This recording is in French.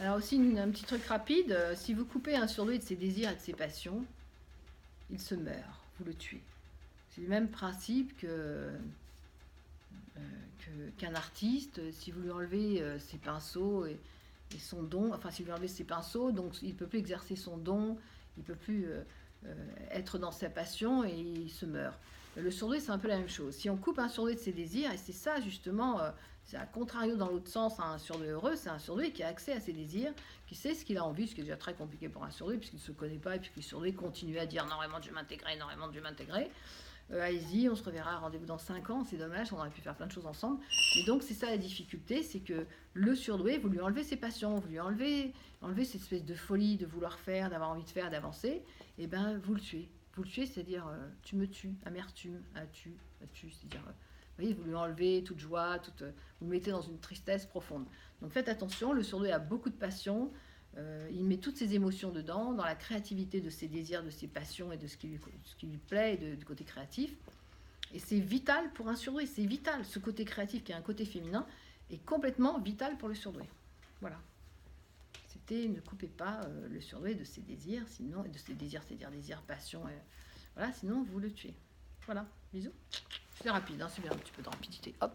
Alors aussi, un petit truc rapide, si vous coupez un surdoué de ses désirs et de ses passions, il se meurt, vous le tuez. C'est le même principe qu'un artiste. Si vous lui enlevez ses pinceaux et son don, enfin si vous lui enlevez ses pinceaux, donc il ne peut plus exercer son don, il ne peut plus être dans sa passion et il se meurt. Le surdoué, c'est un peu la même chose. Si on coupe un surdoué de ses désirs, et c'est ça justement, c'est à contrario dans l'autre sens à un surdoué heureux, c'est un surdoué qui a accès à ses désirs, qui sait ce qu'il a envie, ce qui est déjà très compliqué pour un surdoué, puisqu'il ne se connaît pas, et puis que le surdoué continue à dire non, vraiment, je vais m'intégrer, non, vraiment, je vais m'intégrer. Allez-y, on se reverra, rendez-vous dans 5 ans, c'est dommage, on aurait pu faire plein de choses ensemble. Mais donc c'est ça la difficulté, c'est que le surdoué, vous lui enlevez ses passions, vous lui enlevez cette espèce de folie de vouloir faire, d'avoir envie de faire, d'avancer, et ben vous le tuez. Vous le tuez, c'est-à-dire tu me tues, amertume, c'est-à-dire vous voyez, vous lui enlevez toute joie, vous le mettez dans une tristesse profonde. Donc faites attention, le surdoué a beaucoup de passion, il met toutes ses émotions dedans, dans la créativité de ses désirs, de ses passions et de ce qui lui plaît et du côté créatif. Et c'est vital pour un surdoué, c'est vital. Ce côté créatif qui est un côté féminin est complètement vital pour le surdoué. Voilà. C'était ne coupez pas le surdoué de ses désirs, sinon, et de ses désirs, c'est-à-dire désirs, passions, voilà, sinon vous le tuez. Voilà, bisous. C'est rapide, hein, c'est bien un petit peu de rapidité. Hop.